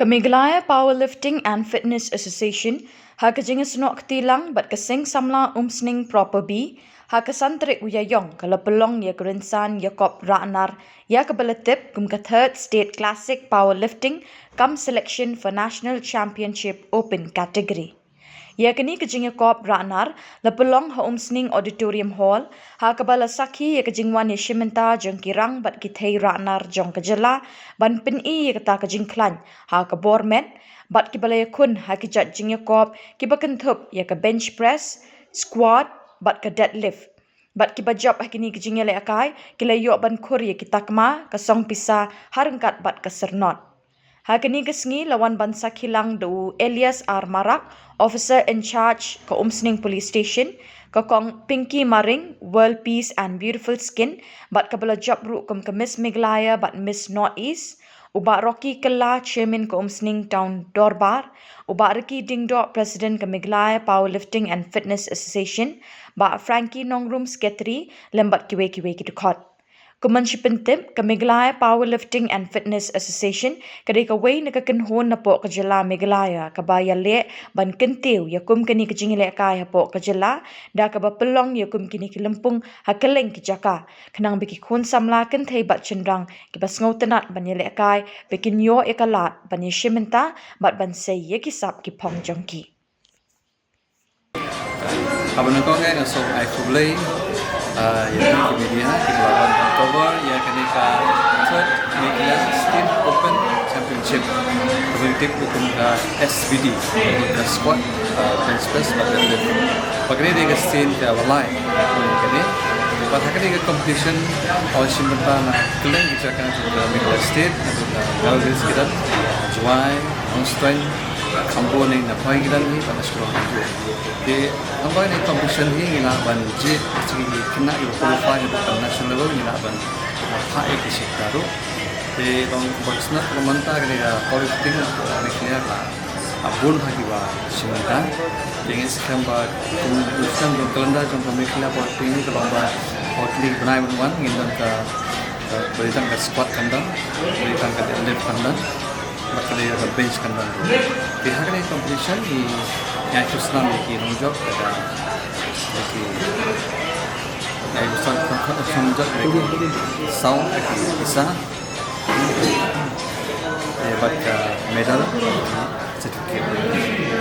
Meghalaya Powerlifting and Fitness Association Jingiakop tilang bat kesing Samla Umsning Proper B Santrik Uyayong Pelong ya Jingiakop Ra'nar ya kebeletip kum third state classic powerlifting come selection for national championship open category. Ya kini Jingiakop Ra'nar Pelong Umsning Auditorium Hall kabala sakhi ya Jingwan ya Shimenta jong kirang bat kithei Ra'nar jong Khuborjylla ban Pynlong ya kata Jingklan Khubor met bat kibala ya kun kijat Jingiakop kibakentup ya bench press squat bat deadlift bat kibajab kini Jingiakop akai kilayok ban kur ya kitakma kasong pisa harengkat bat kesernot. Kini kesngi lawan bansa kilang do Elias R. Marak, officer in charge ke Umsning Police Station, ke Kong Pinky Maring, World Peace and Beautiful Skin, bat kabala job ru ke Miss Meghalaya bat Miss North East, ubat Rocky Kella, Chairman ke Umsning Town Dorbar, ubat Ricky Dingdok, President ke Meghalaya Powerlifting and Fitness Association, bat Frankie Nongrum Secretary, lembat kiwe-kiwe kitukot. Kumanshipentip ke Meghalaya Powerlifting and Fitness Association kadai kawai nakakenhon na po Khuborjylla Meghalaya kabaya le ban kentiu yakum kini kejingile kai po Khuborjylla da kaba Pynlong yakum kini kilempung hakeleng kijaka kenang biki khun Samla kenthei bat chendrang kibas ngautenat ban yele kai bikin yo ekalat ban yeshimenta bat ban sei yekisap ki pong jongki. Abang kau kan so I Khubor yang media Khubor Khubor yang kenika third media steam open championship berbentuk hukum SBD ke squad bench press pada deadlift. Pagani dia steam ke walai. Kini pada kini competition all Shillong na keleng dijakan ke Meghalaya state kalau di sekitar Juai, Umsning Khubor ni na pai kita ni pada sekolah itu. Di nampak ni competition ni ngila ban je segi kena itu qualify di national level ngila ban hak ekisik taru. Di tong boxna permanta kena qualifying ni kena abun hakiwa simenta. Dengan sekarang kemudian jom kalender jom Meghalaya qualifying ni kelomba hotly benai benuan ngindan ke berikan ke squat kandang, berikan ke deadlift kandang. Bakal ada bench kandang. Di hari ini competition di yang Islam di Nongjok ada di yang besar Nongjok di sound di bisa dapat medal sedikit.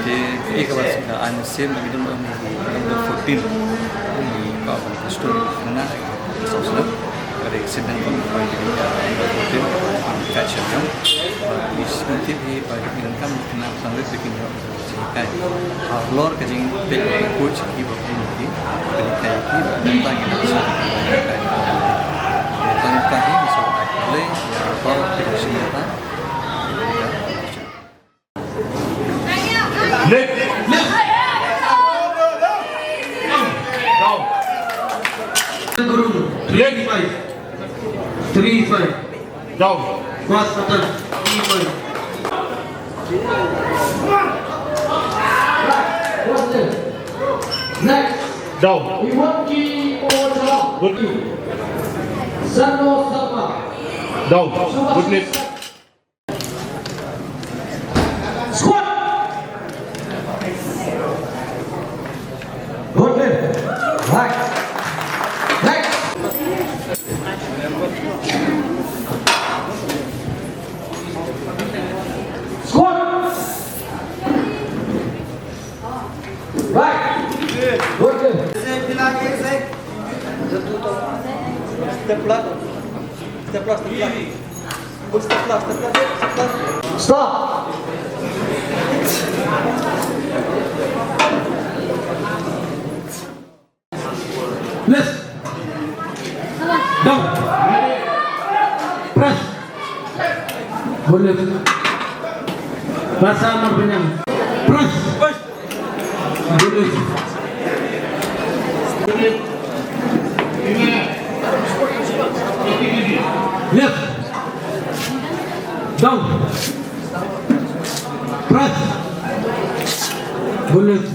Di kabar sudah ansim di nomor 14 di kawan Kristen mana sosial dari sedang bermain di nomor 14 catch yang Ismentip hi bagi ingkam kena sangat bikin kan lor kajing bel coach ki bakun ki kai ki tentang ini bisa tentang ini so boleh power position Left 3-5 down cross button next down good down good lift squat good lift right next squat right good stop lift down press good lift rasa berpenyang press good lift left down press good lift